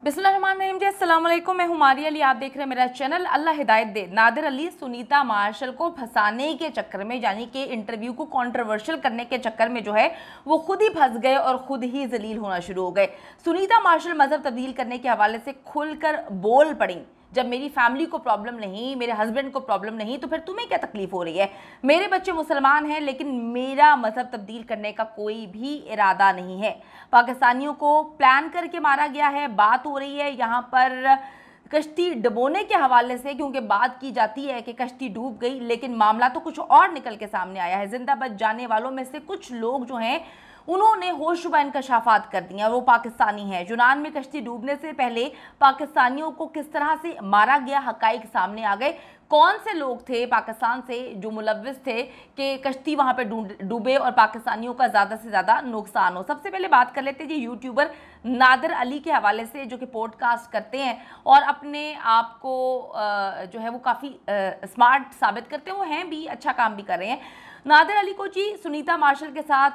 बिस्मिल्लाहिर्रहमानिर्रहीम जी, अस्सलाम वालेकुम। मैं हूं मारिया अली, आप देख रहे हैं मेरा चैनल। अल्लाह हिदायत दे। नादिर अली सुनीता मार्शल को फंसाने के चक्कर में, यानी कि इंटरव्यू को कंट्रोवर्शियल करने के चक्कर में जो है वो खुद ही फंस गए और खुद ही जलील होना शुरू हो गए। सुनीता मार्शल मजहब तब्दील करने के हवाले से खुलकर बोल पड़ी। जब मेरी फैमिली को प्रॉब्लम नहीं, मेरे हस्बैंड को प्रॉब्लम नहीं, तो फिर तुम्हें क्या तकलीफ हो रही है? मेरे बच्चे मुसलमान हैं लेकिन मेरा मजहब तब्दील करने का कोई भी इरादा नहीं है। पाकिस्तानियों को प्लान करके मारा गया है। बात हो रही है यहाँ पर कश्ती डुबोने के हवाले से, क्योंकि बात की जाती है कि कश्ती डूब गई, लेकिन मामला तो कुछ और निकल के सामने आया है। जिंदा बच जाने वालों में से कुछ लोग जो हैं उन्होंने होशरुबा इंकशाफात कर दिए और वो पाकिस्तानी हैं। यूनान में कश्ती डूबने से पहले पाकिस्तानियों को किस तरह से मारा गया, हकाइक सामने आ गए। कौन से लोग थे पाकिस्तान से जो मुलव्विस थे कि कश्ती वहाँ पे डूबे और पाकिस्तानियों का ज़्यादा से ज़्यादा नुकसान हो। सबसे पहले बात कर लेते हैं जी यूट्यूबर नादिर अली के हवाले से, जो कि पॉडकास्ट करते हैं और अपने आप को जो है वो काफ़ी स्मार्ट साबित करते हैं। वो हैं भी, अच्छा काम भी कर रहे हैं। नादिर अली को जी सुनीता मार्शल के साथ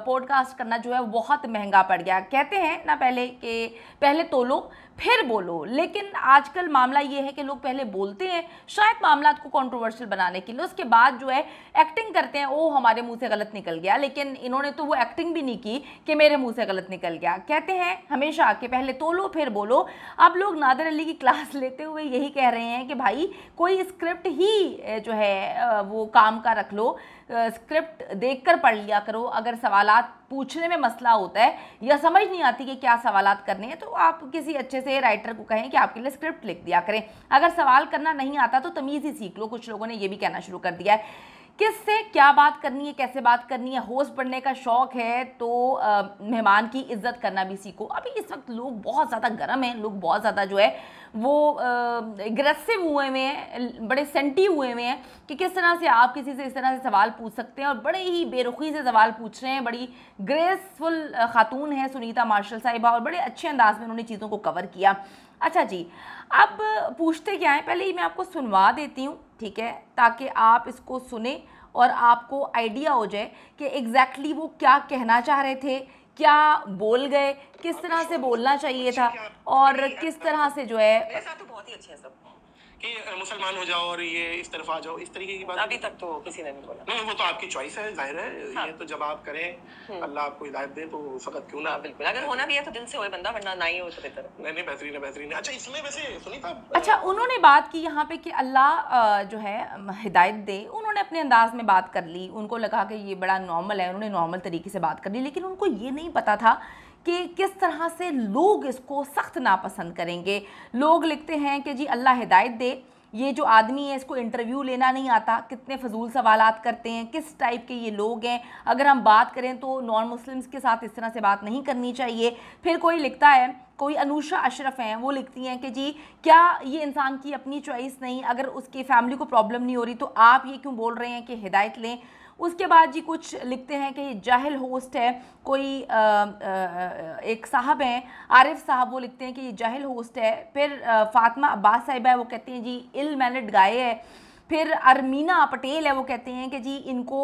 पॉडकास्ट करना जो है वो बहुत महंगा पड़ गया। कहते हैं ना पहले कि पहले तोलो फिर बोलो, लेकिन आजकल मामला ये है कि लोग पहले बोलते हैं शायद मामला को कंट्रोवर्शियल बनाने के लिए, उसके बाद जो है एक्टिंग करते हैं, ओ हमारे मुंह से गलत निकल गया। लेकिन इन्होंने तो वो एक्टिंग भी नहीं की कि मेरे मुंह से गलत निकल गया। कहते हैं हमेशा कि पहले तोलो फिर बोलो। अब लोग नादिर अली की क्लास लेते हुए यही कह रहे हैं कि भाई कोई स्क्रिप्ट ही जो है वो काम का रख लो, स्क्रिप्ट देखकर पढ़ लिया करो। अगर सवालात पूछने में मसला होता है या समझ नहीं आती कि क्या सवालात करने हैं, तो आप किसी अच्छे से राइटर को कहें कि आपके लिए स्क्रिप्ट लिख दिया करें। अगर सवाल करना नहीं आता तो तमीज़ ही सीख लो। कुछ लोगों ने ये भी कहना शुरू कर दिया है किससे क्या बात करनी है, कैसे बात करनी है। होस्ट बनने का शौक है तो मेहमान की इज्जत करना भी सीखो। अभी इस वक्त लोग बहुत ज़्यादा गर्म हैं, लोग बहुत ज़्यादा जो है वो एग्रेसिव हुए हुए हैं, बड़े सेंटी हुए हुए हैं कि किस तरह से आप किसी से इस तरह से सवाल पूछ सकते हैं, और बड़े ही बेरुखी से सवाल पूछ रहे हैं। बड़ी ग्रेसफुल खातून है सुनीता मार्शल साहिबा और बड़े अच्छे अंदाज में उन्होंने चीज़ों को कवर किया। अच्छा जी, अब पूछते क्या है, पहले ही मैं आपको सुनवा देती हूँ, ठीक है, ताकि आप इसको सुने और आपको आइडिया हो जाए कि एग्जैक्टली वो क्या कहना चाह रहे थे, क्या बोल गए, किस तरह से बोलना चाहिए था और किस तरह से जो है। मेरे साथ तो बहुत ही अच्छे हैं सब कि मुसलमान हो जाओ और ये इस तरफ आ जाओ, इस तरीके की बात अभी तक तो किसी ने नहीं बोला। नहीं, वो तो आपकी चॉइस है, जाहिर है। हाँ। ये तो जब आप करें अल्लाह आपको हिदायत दे तो फकत क्यों ना। बिल्कुल, अगर होना भी है तो दिल से होए बंदा, वरना ना ही हो तो बेहतर है। नहीं, बेहतरीन है, बेहतरीन है। अच्छा, इसमें वैसे सुनीता, अच्छा, उन्होंने बात की यहाँ पे कि अल्लाह जो है हिदायत दे। उन्होंने अपने अंदाज में बात कर ली, उनको लगा कि ये बड़ा नॉर्मल है, उन्होंने नॉर्मल तरीके से बात कर ली, लेकिन उनको ये नहीं पता था कि किस तरह से लोग इसको सख्त नापसंद करेंगे। लोग लिखते हैं कि जी अल्लाह हिदायत दे, ये जो आदमी है इसको इंटरव्यू लेना नहीं आता, कितने फजूल सवालात करते हैं, किस टाइप के ये लोग हैं। अगर हम बात करें तो नॉन मुस्लिम्स के साथ इस तरह से बात नहीं करनी चाहिए। फिर कोई लिखता है, कोई अनुषा अशरफ हैं, वो लिखती हैं कि जी क्या ये इंसान की अपनी चॉइस नहीं, अगर उसकी फैमिली को प्रॉब्लम नहीं हो रही तो आप ये क्यों बोल रहे हैं कि हिदायत लें। उसके बाद जी कुछ लिखते हैं कि जाहिल होस्ट है, कोई एक साहब हैं आरिफ साहब, वो लिखते हैं कि ये जाहिल होस्ट है। फिर फातिमा अब्बास साहिबा है, वो कहती हैं जी इल मैनेड गाय है। फिर अरमीना पटेल है, वो कहते हैं कि जी इनको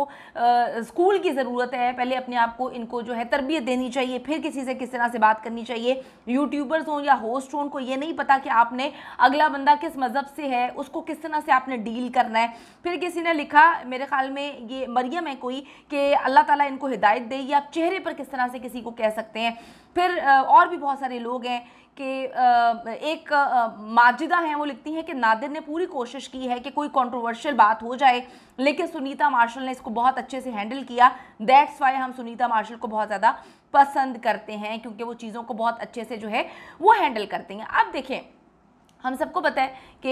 स्कूल की ज़रूरत है, पहले अपने आप को इनको जो है तरबियत देनी चाहिए, फिर किसी से किस तरह से बात करनी चाहिए। यूट्यूबर्स हों या होस्ट हों, उनको ये नहीं पता कि आपने अगला बंदा किस मज़हब से है, उसको किस तरह से आपने डील करना है। फिर किसी ने लिखा, मेरे ख्याल में ये मरियम है कोई, कि अल्लाह ताला इनको हिदायत दे, या आप चेहरे पर किस तरह से किसी को कह सकते हैं। फिर और भी बहुत सारे लोग हैं कि एक माजिदा हैं, वो लिखती हैं कि नादिर ने पूरी कोशिश की है कि कोई कंट्रोवर्शियल बात हो जाए, लेकिन सुनीता मार्शल ने इसको बहुत अच्छे से हैंडल किया। दैट्स वाई हम सुनीता मार्शल को बहुत ज़्यादा पसंद करते हैं, क्योंकि वो चीज़ों को बहुत अच्छे से जो है वो हैंडल करते हैं। अब देखें, हम सबको पता है कि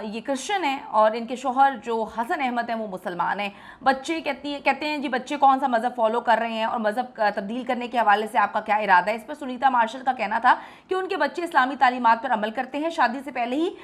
ये क्रिश्चियन हैं और इनके शोहर जो हसन अहमद हैं वो मुसलमान हैं। बच्चे कहते हैं जी बच्चे कौन सा मज़हब फॉलो कर रहे हैं और मज़हब तब्दील करने के हवाले से आपका क्या इरादा है। इस पर सुनीता मार्शल का कहना था कि उनके बच्चे इस्लामी तालीमात पर अमल करते हैं। शादी से पहले ही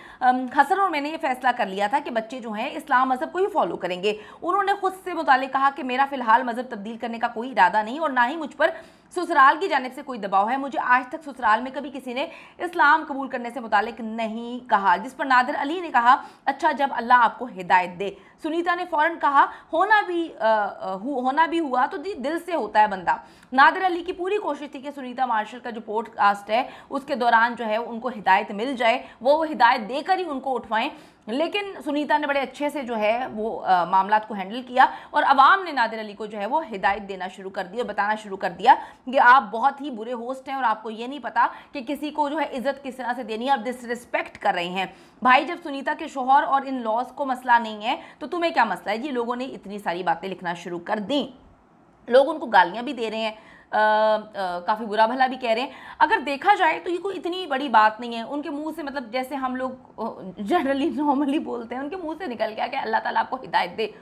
हसन और मैंने ये फैसला कर लिया था कि बच्चे जो हैं इस्लाम मज़हब को ही फॉलो करेंगे। उन्होंने खुद से मुतालिक कहा कि मेरा फ़िलहाल मज़हब तब्दील करने का कोई इरादा नहीं और ना ही मुझ पर ससुराल की जानिब से कोई दबाव है। मुझे आज तक ससुराल में कभी किसी ने इस्लाम कबूल करने से मुतालिक नहीं कहा। जिस पर नादिर अली ने कहा, अच्छा जब अल्लाह आपको हिदायत दे। सुनीता ने फौरन कहा होना भी हुआ तो दिल से होता है बंदा। नादिर अली की पूरी कोशिश थी कि सुनीता मार्शल का जो पॉडकास्ट है उसके दौरान जो है उनको हिदायत मिल जाए, वो हिदायत देकर ही उनको उठवाएं, लेकिन सुनीता ने बड़े अच्छे से जो है वो मामलात को हैंडल किया और अवाम ने नादिर अली को जो है वो हिदायत देना शुरू कर दी और बताना शुरू कर दिया कि आप बहुत ही बुरे होस्ट हैं और आपको ये नहीं पता कि किसी को जो है इज्जत किस तरह से देनी है, आप डिसरिस्पेक्ट कर रहे हैं। भाई जब सुनीता के शोहर और इन लॉज को मसला नहीं है तो तुम्हें क्या मसला है जी। लोगों ने इतनी सारी बातें लिखना शुरू कर दी, लोग उनको गालियाँ भी दे रहे हैं, काफ़ी बुरा भला भी कह रहे हैं। अगर देखा जाए तो ये कोई इतनी बड़ी बात नहीं है। उनके मुंह से, मतलब जैसे हम लोग जनरली नॉर्मली बोलते हैं, उनके मुंह से निकल गया कि अल्लाह ताला आपको हिदायत दे,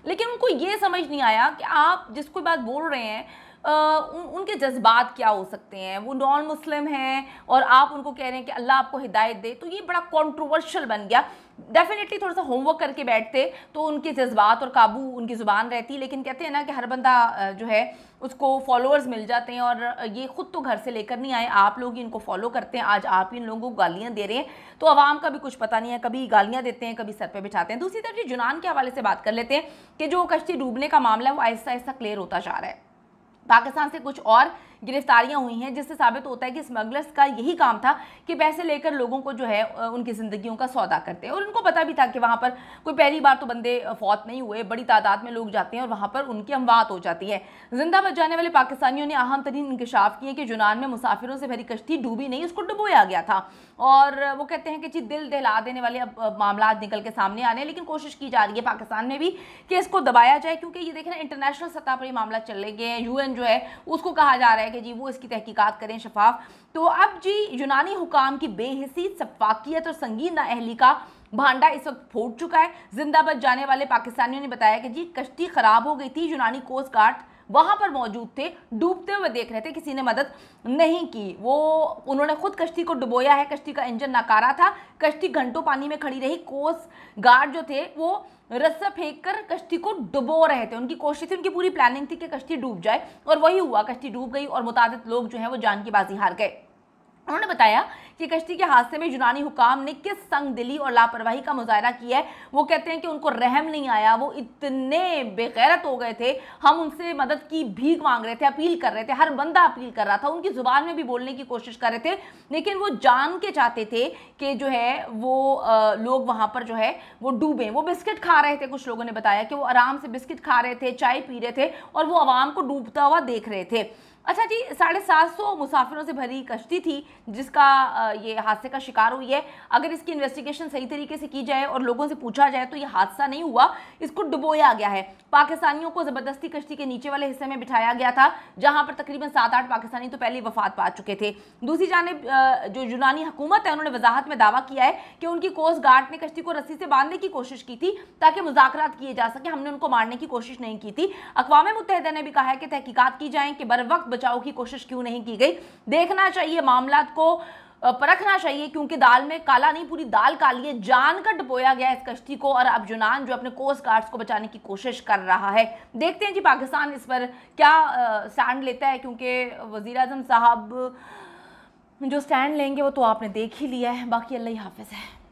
लेकिन उनको ये समझ नहीं आया कि आप जिसको बात बोल रहे हैं उनके जज्बात क्या हो सकते हैं। वो नॉन मुस्लिम हैं और आप उनको कह रहे हैं कि अल्लाह आपको हिदायत दे, तो ये बड़ा कंट्रोवर्शियल बन गया। डेफिनेटली थोड़ा सा होमवर्क करके बैठते तो उनके जज्बात और काबू उनकी ज़ुबान रहती, लेकिन कहते हैं ना कि हर बंदा जो है उसको फॉलोअर्स मिल जाते हैं और ये खुद तो घर से लेकर नहीं आए, आप लोग ही इनको फॉलो करते हैं। आज आप इन लोगों को गालियाँ दे रहे हैं तो आवाम का भी कुछ पता नहीं है, कभी गालियाँ देते हैं कभी सर पे बिठाते हैं। दूसरी तरफ जुनान के हवाले से बात कर लेते हैं कि जो कश्ती डूबने का मामला है वो आहिस्ता आहिस्ता क्लियर होता जा रहा है। पाकिस्तान से कुछ और गिरफ्तारियां हुई हैं जिससे साबित होता है कि स्मगलर्स का यही काम था कि पैसे लेकर लोगों को जो है उनकी ज़िंदगियों का सौदा करते हैं। और उनको पता भी था कि वहाँ पर कोई पहली बार तो बंदे फौत नहीं हुए, बड़ी तादाद में लोग जाते हैं और वहाँ पर उनकी अमवात हो जाती है। जिंदा बच जाने वाले पाकिस्तानियों ने अहम तरीन इंकशाफ किए कि जुनान में मुसाफिरों से भरी कश्ती डूबी नहीं, उसको डुबोया गया था। और वो कहते हैं कि जी दिल दहला देने वाले अब मामला निकल के सामने आ रहे हैं, लेकिन कोशिश की जा रही है पाकिस्तान में भी कि इसको दबाया जाए, क्योंकि ये देखना इंटरनेशनल सतह पर ये मामला चले गए हैं। UN जो है उसको कहा जा रहा है कि जी वो इसकी तहकीकात करें शफाफ। तो अब जी यूनानी हुकाम की बेहिसी सफाकियत और संगीन नाअहली का भांडा इस वक्त फूट चुका है। जिंदा बच जाने वाले पाकिस्तानियों ने बताया कि जी कश्ती खराब हो गई थी, यूनानी कोस्ट गार्ड वहां पर मौजूद थे, डूबते हुए देख रहे थे, किसी ने मदद नहीं की। वो उन्होंने खुद कश्ती को डुबोया है, कश्ती का इंजन नाकारा था, कश्ती घंटों पानी में खड़ी रही। कोस्ट गार्ड जो थे वो रस्सा फेंक कर कश्ती को डुबो रहे थे, उनकी कोशिश थी, उनकी पूरी प्लानिंग थी कि कश्ती डूब जाए और वही हुआ, कश्ती डूब गई और मुतादिद लोग जो हैं वो जान की बाजी हार गए। उन्होंने बताया कि कश्ती के हादसे में यूनानी हुकाम ने किस संगदिली और लापरवाही का मुजाहरा किया है। वो कहते हैं कि उनको रहम नहीं आया, वो इतने बेगैरत हो गए थे, हम उनसे मदद की भीख मांग रहे थे, अपील कर रहे थे, हर बंदा अपील कर रहा था, उनकी जुबान में भी बोलने की कोशिश कर रहे थे, लेकिन वो जान के चाहते थे कि जो है वो लोग वहाँ पर जो है वो डूबें। वो बिस्किट खा रहे थे, कुछ लोगों ने बताया कि वो आराम से बिस्किट खा रहे थे, चाय पी रहे थे और वो आवाम को डूबता हुआ देख रहे थे। अच्छा जी, 750 मुसाफिरों से भरी कश्ती थी जिसका ये हादसे का शिकार हुई है। अगर इसकी इन्वेस्टिगेशन सही तरीके से की जाए और लोगों से पूछा जाए तो ये हादसा नहीं हुआ, इसको डुबोया गया है। पाकिस्तानियों को ज़बरदस्ती कश्ती के नीचे वाले हिस्से में बिठाया गया था जहां पर तकरीबन 7-8 पाकिस्तानी तो पहले वफात पा चुके थे। दूसरी जानिब जो यूनानी हुकूमत है उन्होंने वजाहत में दावा किया है कि उनकी कोस्ट गार्ड ने कश्ती को रस्सी से बांधने की कोशिश की थी ताकि मुज़ाकरात किए जा सके, हमने उनको मारने की कोशिश नहीं की थी। अक़वाम मुत्तहिदा ने भी कहा है कि तहकीकात की जाए कि बर वक्त बचाव की कोशिश क्यों नहीं की गई। देखना चाहिए, मामलात को परखना चाहिए, क्योंकि दाल में काला नहीं, पूरी दाल काली है। जान कर डुबोया गया इस कश्ती को और अब यूनान जो अपने कोस्ट गार्ड्स को बचाने की कोशिश कर रहा है। देखते हैं जी पाकिस्तान इस पर क्या स्टैंड लेता है, क्योंकि वज़ीर आज़म साहब जो स्टैंड लेंगे वो तो आपने देख ही लिया है। बाकी अल्लाह ही हाफ़िज़ है।